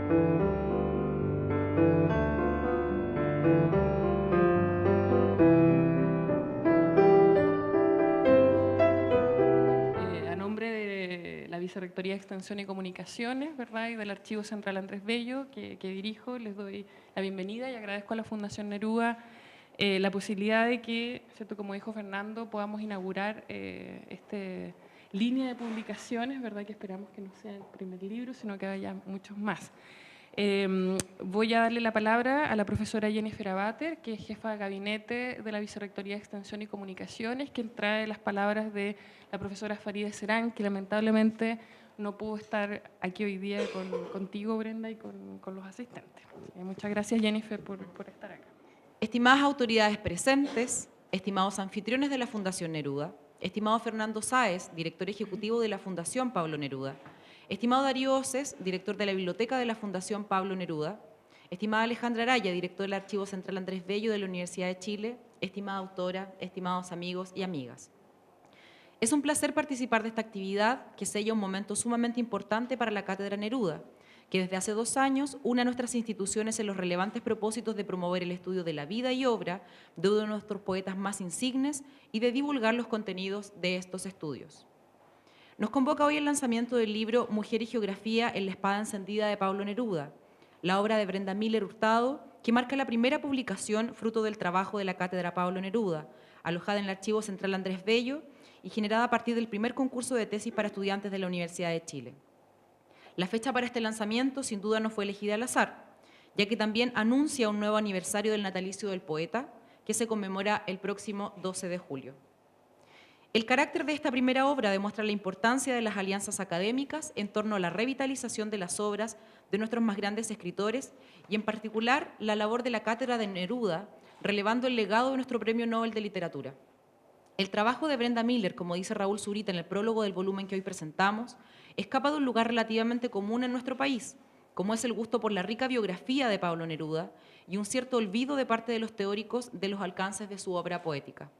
A nombre de la Vicerrectoría de Extensión y Comunicaciones, ¿verdad?, y del Archivo Central Andrés Bello, que dirijo, les doy la bienvenida y agradezco a la Fundación Neruda la posibilidad de que, ¿cierto?, como dijo Fernando, podamos inaugurar esta línea de publicaciones, ¿verdad?, que esperamos que no sea el primer libro, sino que haya muchos más. Voy a darle la palabra a la profesora Jennifer Abater, que es jefa de gabinete de la Vicerrectoría de Extensión y Comunicaciones, quien trae las palabras de la profesora Farideh Serán, que lamentablemente no pudo estar aquí hoy día contigo, Brenda, y con los asistentes. Muchas gracias, Jennifer, por estar acá. Estimadas autoridades presentes, estimados anfitriones de la Fundación Neruda, estimado Fernando Sáez, director ejecutivo de la Fundación Pablo Neruda, estimado Darío Oces, director de la Biblioteca de la Fundación Pablo Neruda, estimada Alejandra Araya, director del Archivo Central Andrés Bello de la Universidad de Chile, estimada autora, estimados amigos y amigas. Es un placer participar de esta actividad que sella un momento sumamente importante para la Cátedra Neruda, que desde hace 2 años une a nuestras instituciones en los relevantes propósitos de promover el estudio de la vida y obra de uno de nuestros poetas más insignes y de divulgar los contenidos de estos estudios. Nos convoca hoy el lanzamiento del libro Mujer y Geografía en la espada encendida de Pablo Neruda, la obra de Brenda Miller Hurtado, que marca la primera publicación fruto del trabajo de la Cátedra Pablo Neruda, alojada en el Archivo Central Andrés Bello y generada a partir del primer concurso de tesis para estudiantes de la Universidad de Chile. La fecha para este lanzamiento sin duda no fue elegida al azar, ya que también anuncia un nuevo aniversario del natalicio del poeta, que se conmemora el próximo 12 de julio. El carácter de esta primera obra demuestra la importancia de las alianzas académicas en torno a la revitalización de las obras de nuestros más grandes escritores y en particular la labor de la Cátedra de Neruda, relevando el legado de nuestro Premio Nobel de Literatura. El trabajo de Brenda Miller, como dice Raúl Zurita en el prólogo del volumen que hoy presentamos, escapa de un lugar relativamente común en nuestro país, como es el gusto por la rica biografía de Pablo Neruda y un cierto olvido de parte de los teóricos de los alcances de su obra poética.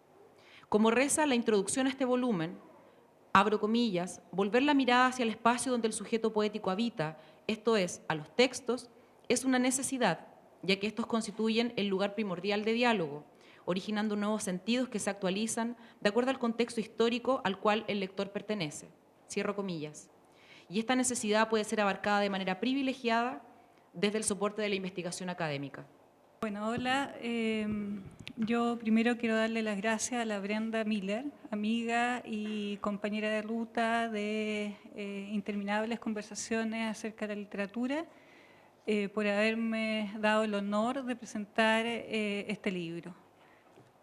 Como reza la introducción a este volumen, abro comillas, volver la mirada hacia el espacio donde el sujeto poético habita, esto es, a los textos, es una necesidad, ya que estos constituyen el lugar primordial de diálogo, originando nuevos sentidos que se actualizan de acuerdo al contexto histórico al cual el lector pertenece. Cierro comillas. Y esta necesidad puede ser abarcada de manera privilegiada desde el soporte de la investigación académica. Bueno, hola. Yo primero quiero darle las gracias a la Brenda Miller, amiga y compañera de ruta de interminables conversaciones acerca de la literatura, por haberme dado el honor de presentar este libro.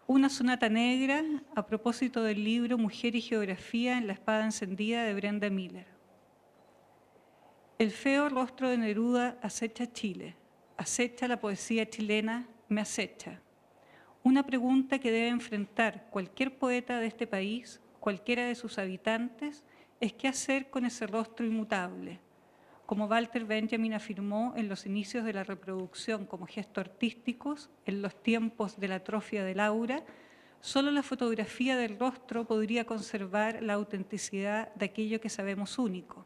Una sonata negra a propósito del libro Mujer y Geografía en la espada encendida de Brenda Miller. El feo rostro de Neruda acecha Chile, acecha la poesía chilena, me acecha. Una pregunta que debe enfrentar cualquier poeta de este país, cualquiera de sus habitantes, es qué hacer con ese rostro inmutable. Como Walter Benjamin afirmó en los inicios de la reproducción como gesto artísticos, en los tiempos de la atrofia del aura, solo la fotografía del rostro podría conservar la autenticidad de aquello que sabemos único.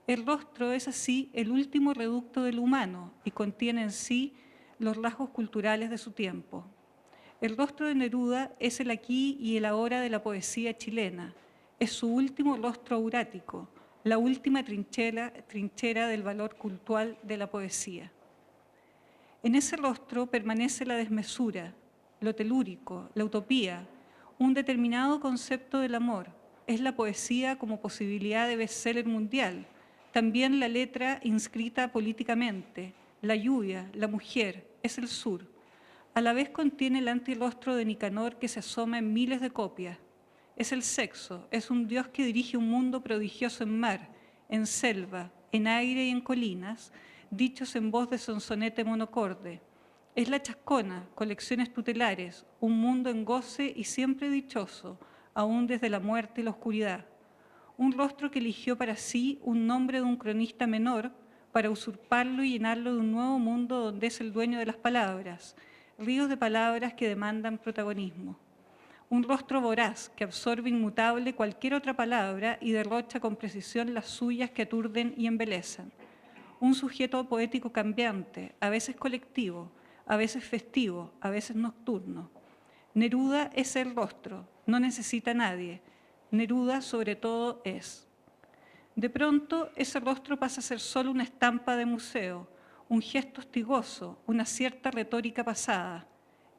El rostro es así el último reducto del humano y contiene en sí los rasgos culturales de su tiempo. El rostro de Neruda es el aquí y el ahora de la poesía chilena. Es su último rostro aurático, la última trinchera del valor cultural de la poesía. En ese rostro permanece la desmesura, lo telúrico, la utopía, un determinado concepto del amor. Es la poesía como posibilidad de bestseller mundial, también la letra inscrita políticamente, la lluvia, la mujer, es el sur. A la vez contiene el antirrostro de Nicanor que se asoma en miles de copias. Es el sexo, es un Dios que dirige un mundo prodigioso en mar, en selva, en aire y en colinas, dichos en voz de sonsonete monocorde. Es la chascona, colecciones tutelares, un mundo en goce y siempre dichoso, aún desde la muerte y la oscuridad. Un rostro que eligió para sí un nombre de un cronista menor para usurparlo y llenarlo de un nuevo mundo donde es el dueño de las palabras, ríos de palabras que demandan protagonismo. Un rostro voraz que absorbe inmutable cualquier otra palabra y derrocha con precisión las suyas que aturden y embelezan. un sujeto poético cambiante, a veces colectivo, a veces festivo, a veces nocturno. Neruda es el rostro, no necesita a nadie. Neruda sobre todo es. De pronto, ese rostro pasa a ser solo una estampa de museo, un gesto hostigoso, una cierta retórica pasada.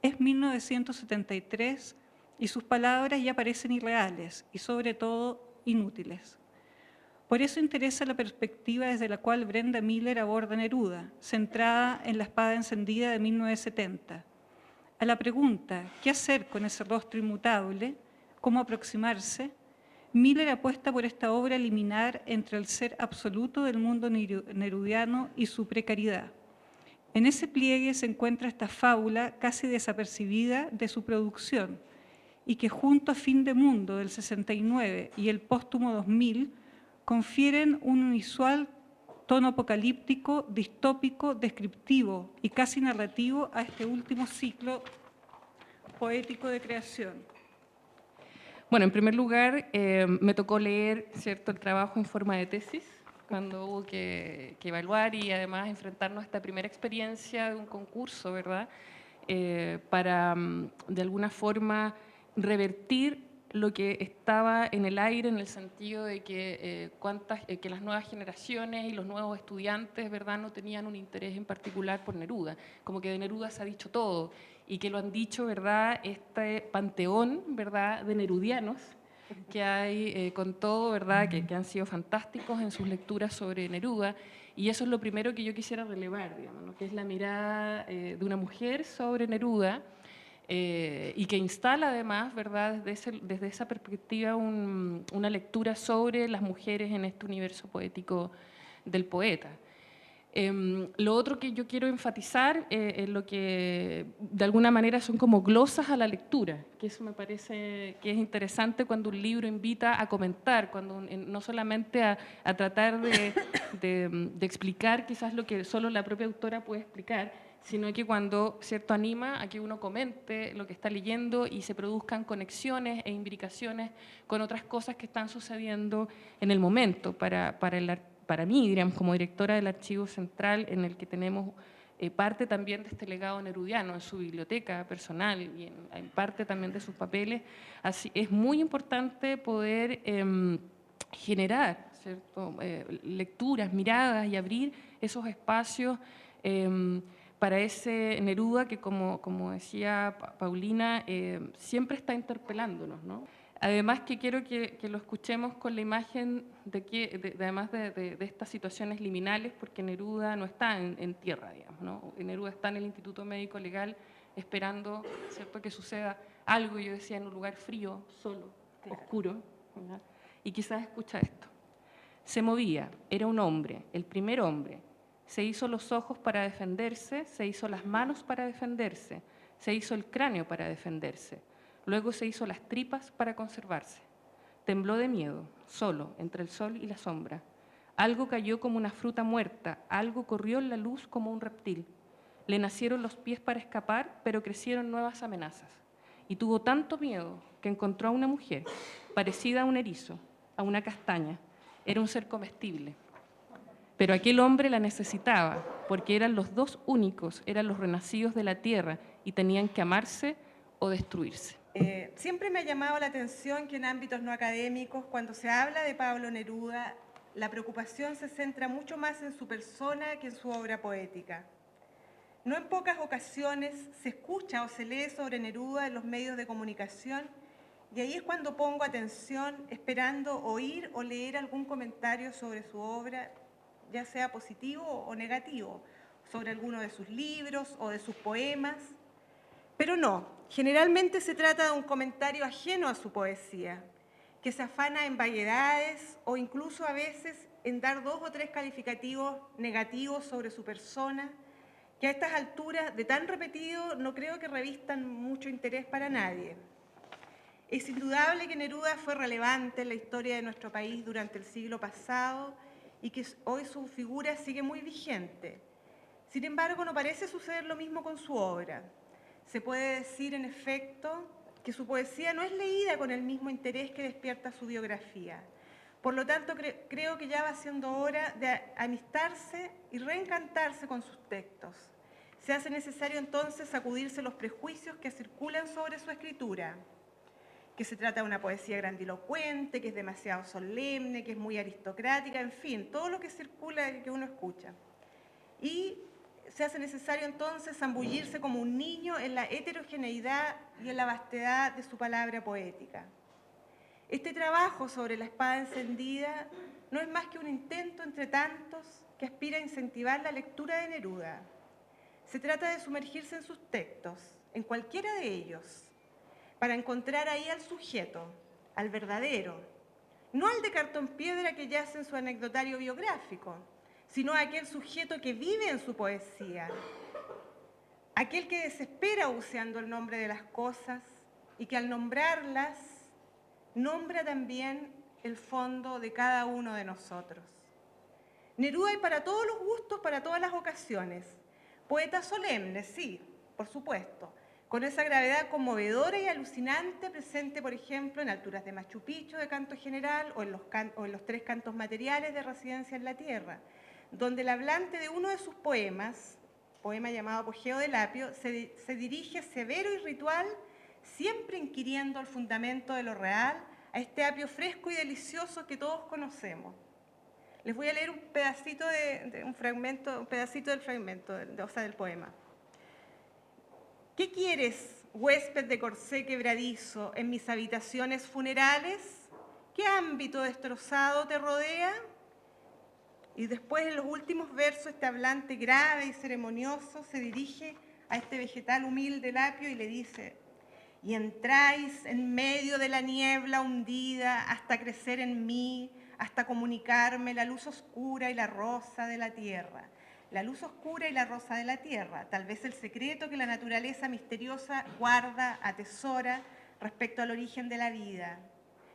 Es 1973 y sus palabras ya parecen irreales y sobre todo inútiles. Por eso interesa la perspectiva desde la cual Brenda Miller aborda Neruda, centrada en La espada encendida de 1970. A la pregunta, ¿qué hacer con ese rostro inmutable? ¿Cómo aproximarse? Miller apuesta por esta obra liminar entre el ser absoluto del mundo nerudiano y su precariedad. En ese pliegue se encuentra esta fábula casi desapercibida de su producción y que junto a Fin de Mundo del 69 y el póstumo 2000 confieren un inusual tono apocalíptico, distópico, descriptivo y casi narrativo a este último ciclo poético de creación. Bueno, en primer lugar, me tocó leer, ¿cierto?, el trabajo en forma de tesis, cuando hubo que evaluar y además enfrentarnos a esta primera experiencia de un concurso, ¿verdad?, para, de alguna forma, revertir lo que estaba en el aire, en el sentido de que, que las nuevas generaciones y los nuevos estudiantes, ¿verdad?, no tenían un interés en particular por Neruda, como que de Neruda se ha dicho todo, y que lo han dicho, ¿verdad?, este panteón, ¿verdad?, de nerudianos que hay con todo, ¿verdad?, que han sido fantásticos en sus lecturas sobre Neruda, y eso es lo primero que yo quisiera relevar, digamos, ¿no?, que es la mirada de una mujer sobre Neruda, y que instala además, ¿verdad?, desde esa perspectiva una lectura sobre las mujeres en este universo poético del poeta. Lo otro que yo quiero enfatizar es lo que de alguna manera son como glosas a la lectura, que eso me parece que es interesante cuando un libro invita a comentar, cuando no solamente a tratar de explicar quizás lo que solo la propia autora puede explicar, sino que cuando, ¿cierto?, anima a que uno comente lo que está leyendo y se produzcan conexiones e imbricaciones con otras cosas que están sucediendo en el momento. Para mí, diríamos, como directora del Archivo Central, en el que tenemos parte también de este legado nerudiano en su biblioteca personal y en parte también de sus papeles, así, es muy importante poder generar, ¿cierto?, lecturas, miradas y abrir esos espacios para ese Neruda que, como decía Paulina, siempre está interpelándonos, ¿no? Además que quiero que lo escuchemos con la imagen además de estas situaciones liminales, porque Neruda no está en tierra, digamos, ¿no? Neruda está en el Instituto Médico Legal esperando, ¿cierto?, que suceda algo, yo decía, en un lugar frío, solo, oscuro, ¿verdad? Y quizás escucha esto. Se movía, era un hombre, el primer hombre. Se hizo los ojos para defenderse, se hizo las manos para defenderse, se hizo el cráneo para defenderse. Luego se hizo las tripas para conservarse. Tembló de miedo, solo, entre el sol y la sombra. Algo cayó como una fruta muerta, algo corrió en la luz como un reptil. Le nacieron los pies para escapar, pero crecieron nuevas amenazas. Y tuvo tanto miedo que encontró a una mujer, parecida a un erizo, a una castaña. Era un ser comestible. Pero aquel hombre la necesitaba, porque eran los dos únicos, eran los renacidos de la tierra y tenían que amarse o destruirse. Siempre me ha llamado la atención que en ámbitos no académicos, cuando se habla de Pablo Neruda, la preocupación se centra mucho más en su persona que en su obra poética. No en pocas ocasiones se escucha o se lee sobre Neruda en los medios de comunicación y ahí es cuando pongo atención esperando oír o leer algún comentario sobre su obra, ya sea positivo o negativo, sobre alguno de sus libros o de sus poemas. Pero no, generalmente se trata de un comentario ajeno a su poesía, que se afana en vaguedades o incluso a veces en dar 2 o 3 calificativos negativos sobre su persona, que a estas alturas de tan repetido no creo que revistan mucho interés para nadie. Es indudable que Neruda fue relevante en la historia de nuestro país durante el siglo pasado y que hoy su figura sigue muy vigente. Sin embargo, no parece suceder lo mismo con su obra. Se puede decir, en efecto, que su poesía no es leída con el mismo interés que despierta su biografía. Por lo tanto, creo que ya va siendo hora de amistarse y reencantarse con sus textos. Se hace necesario entonces sacudirse los prejuicios que circulan sobre su escritura, que se trata de una poesía grandilocuente, que es demasiado solemne, que es muy aristocrática, en fin, todo lo que circula y que uno escucha. Y se hace necesario entonces zambullirse como un niño en la heterogeneidad y en la vastedad de su palabra poética. Este trabajo sobre la espada encendida no es más que un intento entre tantos que aspira a incentivar la lectura de Neruda. Se trata de sumergirse en sus textos, en cualquiera de ellos, para encontrar ahí al sujeto, al verdadero, no al de cartón piedra que yace en su anecdotario biográfico, sino a aquel sujeto que vive en su poesía, aquel que desespera buceando el nombre de las cosas y que al nombrarlas, nombra también el fondo de cada uno de nosotros. Neruda hay para todos los gustos, para todas las ocasiones. Poeta solemne, sí, por supuesto, con esa gravedad conmovedora y alucinante presente, por ejemplo, en Alturas de Machu Picchu de canto general o en los 3 cantos materiales de Residencia en la Tierra, donde el hablante de uno de sus poemas, poema llamado Apogeo del Apio, se dirige severo y ritual, siempre inquiriendo el fundamento de lo real, a este apio fresco y delicioso que todos conocemos. Les voy a leer un pedacito del fragmento, del poema. ¿Qué quieres, huésped de corsé quebradizo, en mis habitaciones funerales? ¿Qué ámbito destrozado te rodea? Y después, en los últimos versos, este hablante grave y ceremonioso se dirige a este vegetal humilde del apio y le dice: y entráis en medio de la niebla hundida hasta crecer en mí, hasta comunicarme la luz oscura y la rosa de la tierra. La luz oscura y la rosa de la tierra, tal vez el secreto que la naturaleza misteriosa guarda, atesora respecto al origen de la vida.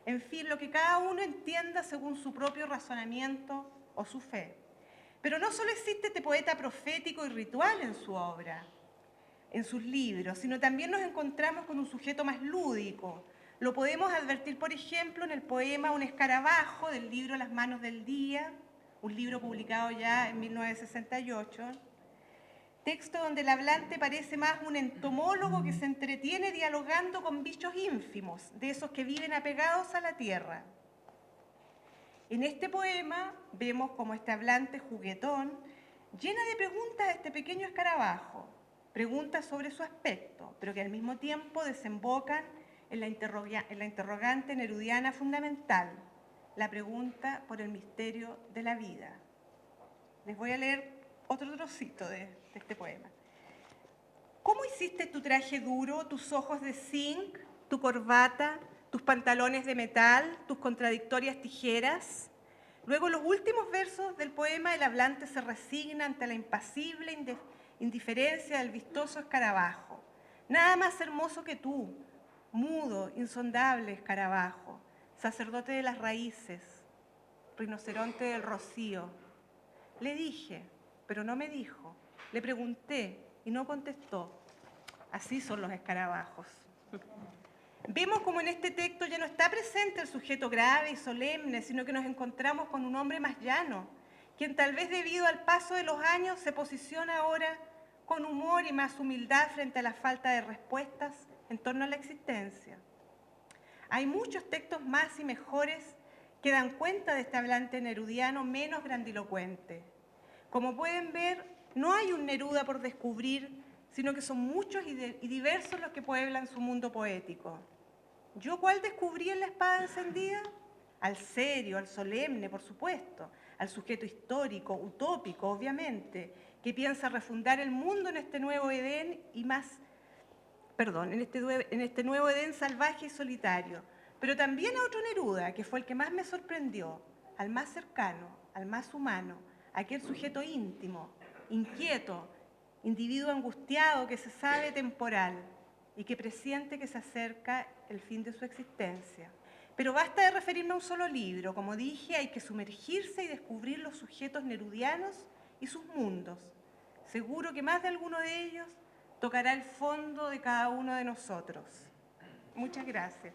En fin, lo que cada uno entienda según su propio razonamiento o su fe. Pero no solo existe este poeta profético y ritual en su obra, en sus libros, sino también nos encontramos con un sujeto más lúdico. Lo podemos advertir, por ejemplo, en el poema Un escarabajo del libro Las manos del día, un libro publicado ya en 1968, texto donde el hablante parece más un entomólogo que se entretiene dialogando con bichos ínfimos, de esos que viven apegados a la tierra. En este poema vemos como este hablante juguetón llena de preguntas a este pequeño escarabajo, preguntas sobre su aspecto, pero que al mismo tiempo desembocan en la interrogante nerudiana fundamental, la pregunta por el misterio de la vida. Les voy a leer otro trocito de este poema. ¿Cómo hiciste tu traje duro, tus ojos de zinc, tu corbata, tus pantalones de metal, tus contradictorias tijeras? Luego, en los últimos versos del poema, el hablante se resigna ante la impasible indiferencia del vistoso escarabajo. Nada más hermoso que tú, mudo, insondable escarabajo, sacerdote de las raíces, rinoceronte del rocío. Le dije, pero no me dijo. Le pregunté y no contestó. Así son los escarabajos. Vemos como en este texto ya no está presente el sujeto grave y solemne, sino que nos encontramos con un hombre más llano, quien tal vez debido al paso de los años se posiciona ahora con humor y más humildad frente a la falta de respuestas en torno a la existencia. Hay muchos textos más y mejores que dan cuenta de este hablante nerudiano menos grandilocuente. Como pueden ver, no hay un Neruda por descubrir, sino que son muchos y diversos los que pueblan su mundo poético. ¿Yo cuál descubrí en La espada encendida? Al serio, al solemne, por supuesto, al sujeto histórico, utópico, obviamente, que piensa refundar el mundo en este nuevo Edén en este nuevo Edén salvaje y solitario. Pero también a otro Neruda, que fue el que más me sorprendió, al más cercano, al más humano, aquel sujeto íntimo, inquieto, individuo angustiado que se sabe temporal y que presiente que se acerca el fin de su existencia. Pero basta de referirme a un solo libro. Como dije, hay que sumergirse y descubrir los sujetos nerudianos y sus mundos. Seguro que más de alguno de ellos tocará el fondo de cada uno de nosotros. Muchas gracias.